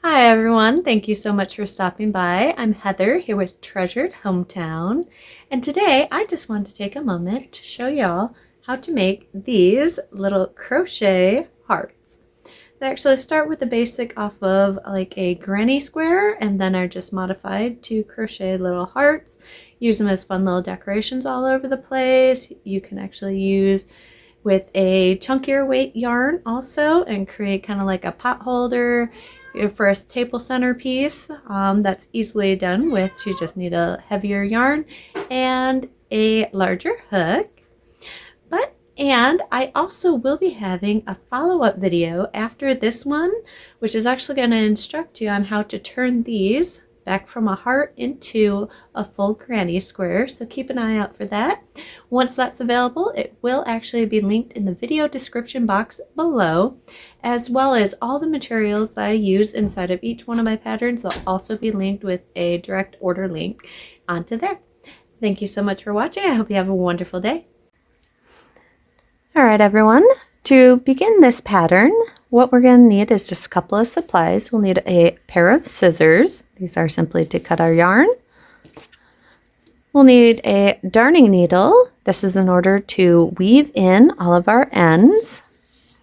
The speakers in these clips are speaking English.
Hi everyone, thank you so much for stopping by. I'm Heather here with Treasured Hometown, and today I just want to take a moment to show y'all how to make these little crochet hearts. They actually start with the basic off of like a granny square and then are just modified to crochet little hearts. Use them as fun little decorations all over the place. You can actually use with a chunkier weight yarn also and create kind of like a pot holder for a table centerpiece. That's easily done with, you just need a heavier yarn and a larger hook. And I also will be having a follow-up video after this one, which is actually going to instruct you on how to turn these back from a heart into a full granny square. So keep an eye out for that. Once that's available, it will actually be linked in the video description box below, as well as all the materials that I use inside of each one of my patterns. They'll also be linked with a direct order link onto there. Thank you so much for watching. I hope you have a wonderful day. All right, everyone, to begin this pattern, what we're going to need is just a couple of supplies. We'll need a pair of scissors. These are simply to cut our yarn. We'll need a darning needle. This is in order to weave in all of our ends.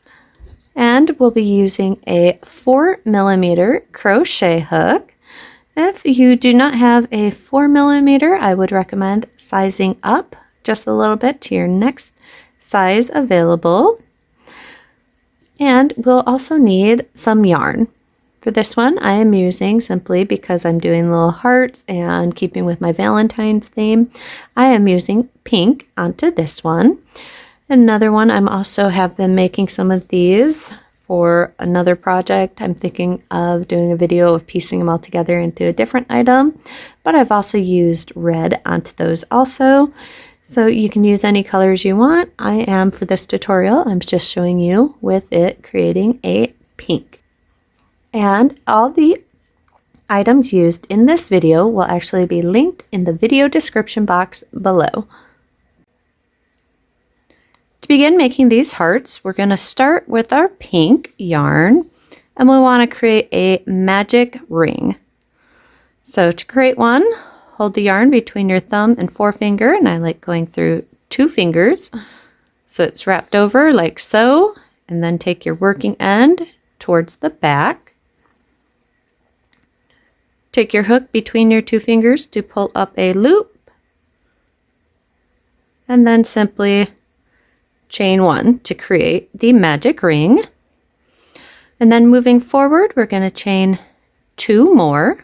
And we'll be using a 4mm crochet hook. If you do not have a 4mm, I would recommend sizing up just a little bit to your next size available. And we'll also need some yarn. For this one, I am using, simply because I'm doing little hearts and keeping with my Valentine's theme, I am using pink onto this one. Another one, I'm also have been making some of these for another project. I'm thinking of doing a video of piecing them all together into a different item, but I've also used red onto those also. So you can use any colors you want. I am, for this tutorial, I'm just showing you with it creating a pink. And all the items used in this video will actually be linked in the video description box below. To begin making these hearts, we're going to start with our pink yarn, and we want to create a magic ring. So to create one, hold the yarn between your thumb and forefinger, and I like going through 2 fingers. So it's wrapped over like so, and then take your working end towards the back. Take your hook between your 2 fingers to pull up a loop, and then simply chain 1 to create the magic ring. And then moving forward, we're going to chain 2 more.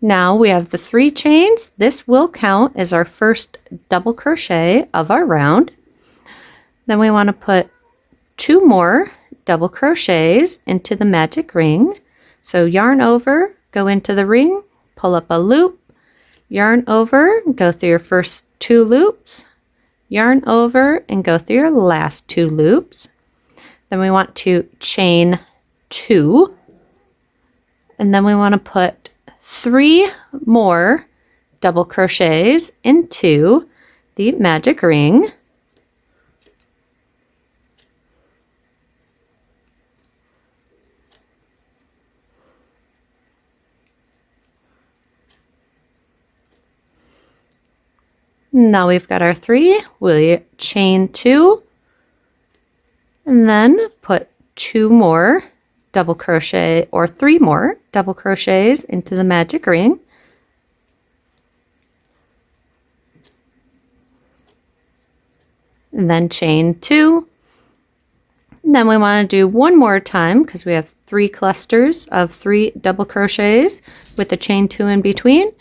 Now we have the 3 chains. This will count as our first double crochet of our round. Then we want to put 2 more double crochets into the magic ring. So yarn over, go into the ring, pull up a loop, yarn over, go through your first 2 loops, yarn over and go through your last 2 loops. Then we want to chain 2, and then we want to put 3 more double crochets into the magic ring. Now we've got our 3, we'll chain 2, and then put 2 more double crochet, or 3 more double crochets into the magic ring. And then chain 2. And then we want to do one more time, because we have 3 clusters of 3 double crochets with the chain 2 in between.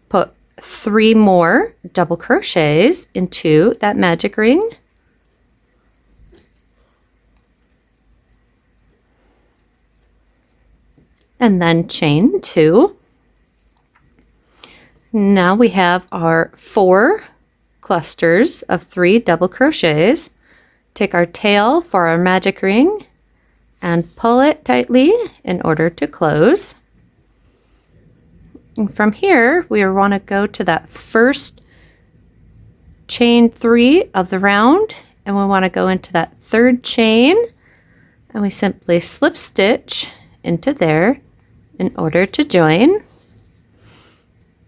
Put 3 more double crochets into that magic ring. And then chain 2. Now we have our 4 clusters of 3 double crochets. Take our tail for our magic ring and pull it tightly in order to close. And from here, we want to go to that first chain 3 of the round, and we want to go into that 3rd chain, and we simply slip stitch into there in order to join.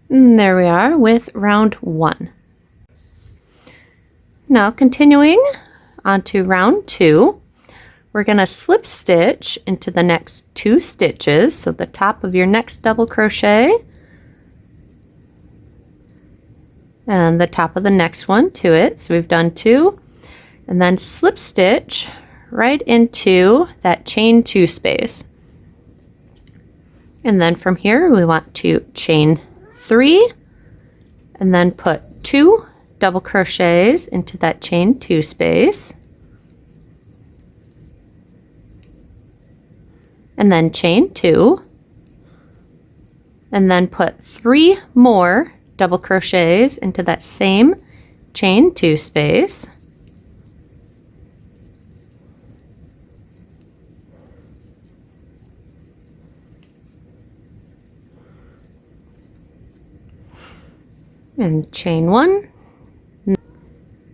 And there we are with round 1. Now continuing on to round 2, we're going to slip stitch into the next 2 stitches, so the top of your next double crochet and the top of the next one to it. So we've done 2, and then slip stitch right into that chain 2 space. And then from here we want to chain 3 and then put 2 double crochets into that chain 2 space, and then chain 2, and then put 3 more double crochets into that same chain 2 space, and chain 1.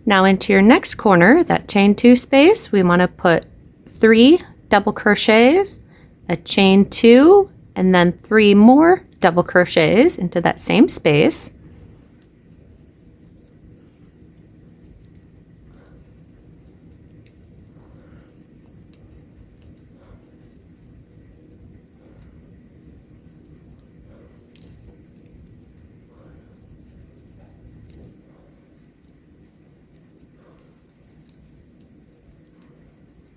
Now into your next corner, that chain 2 space, we want to put 3 double crochets, a chain 2, and then 3 more double crochets into that same space.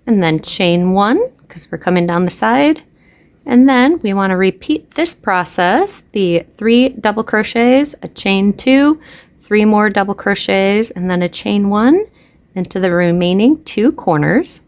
And then chain 1 because we're coming down the side, and then we want to repeat this process, the 3 double crochets, a chain 2, 3 more double crochets, and then a chain 1 into the remaining 2 corners.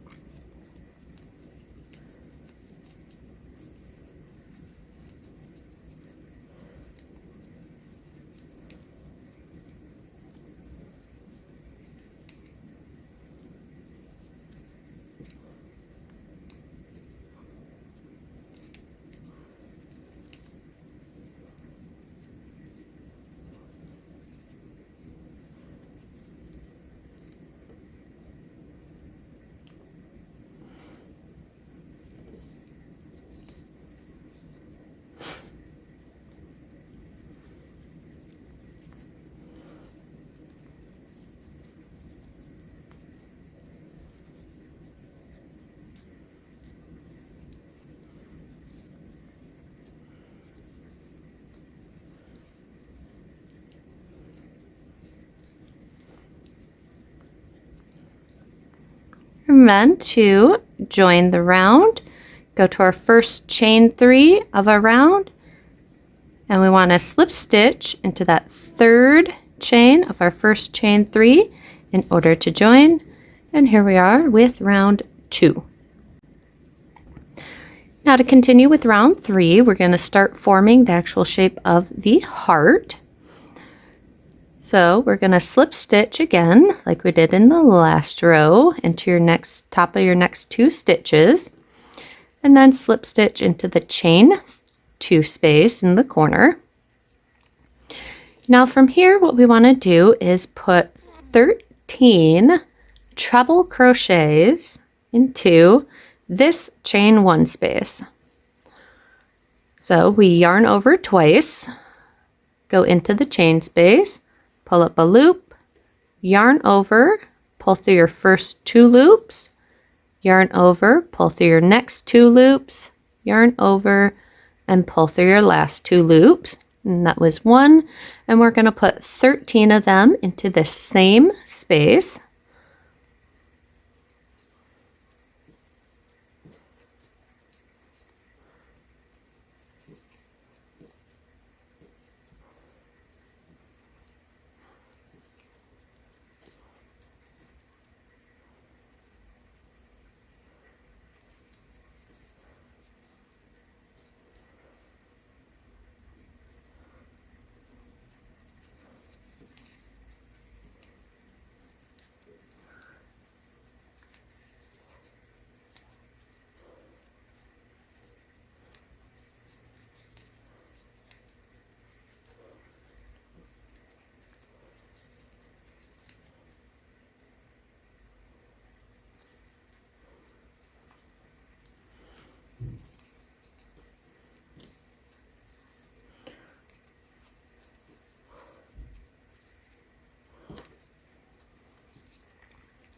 And then to join the round, go to our first chain 3 of our round, and we want to slip stitch into that 3rd chain of our first chain 3 in order to join. And here we are with round 2. Now to continue with round 3, we're going to start forming the actual shape of the heart. So we're going to slip stitch again like we did in the last row into your next top of your next 2 stitches, and then slip stitch into the chain 2 space in the corner. Now from here what we want to do is put 13 treble crochets into this chain 1 space. So we yarn over twice, go into the chain space, pull up a loop, yarn over, pull through your first 2 loops, yarn over, pull through your next 2 loops, yarn over, and pull through your last 2 loops. And that was 1, and we're going to put 13 of them into the same space.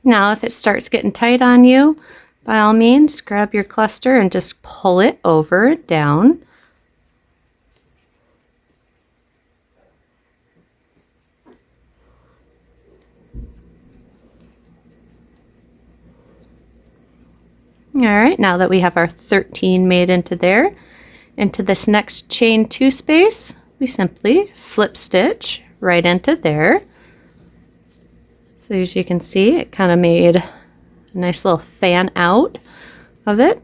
Now if it starts getting tight on you, by all means grab your cluster and just pull it over and down. Alright, now that we have our 13 made into there, into this next chain 2 space, we simply slip stitch right into there. So as you can see, it kind of made a nice little fan out of it.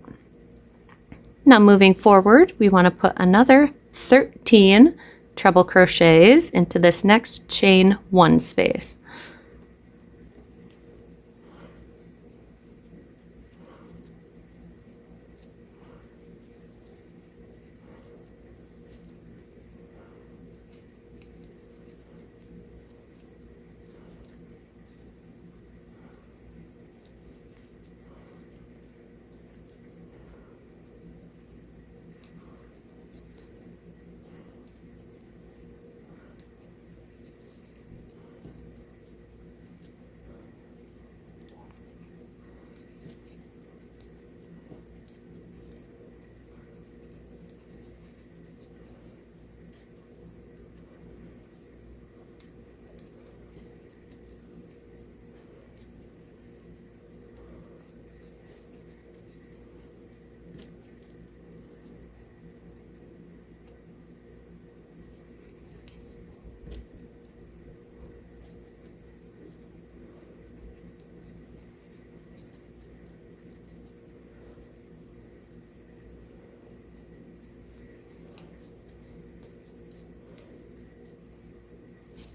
Now moving forward, we want to put another 13 treble crochets into this next chain 1 space.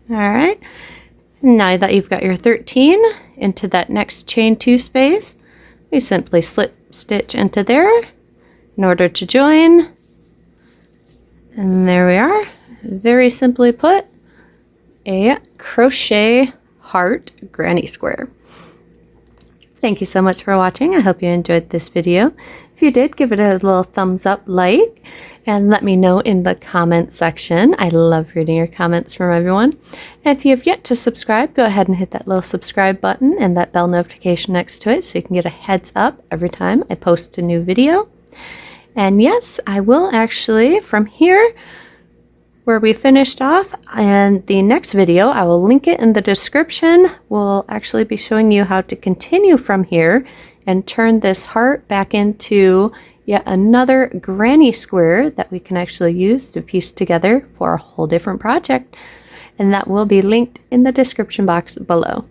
Alright, now that you've got your 13 into that next chain 2 space, we simply slip stitch into there in order to join. And there we are, very simply put, a crochet heart granny square. Thank you so much for watching. I hope you enjoyed this video. If you did, give it a little thumbs up, like, and let me know in the comment section. I love reading your comments from everyone. And if you have yet to subscribe, go ahead and hit that little subscribe button and that bell notification next to it so you can get a heads up every time I post a new video. And yes, I will actually, from here where we finished off, and the next video, I will link it in the description. We'll actually be showing you how to continue from here and turn this heart back into yet another granny square that we can actually use to piece together for a whole different project. And that will be linked in the description box below.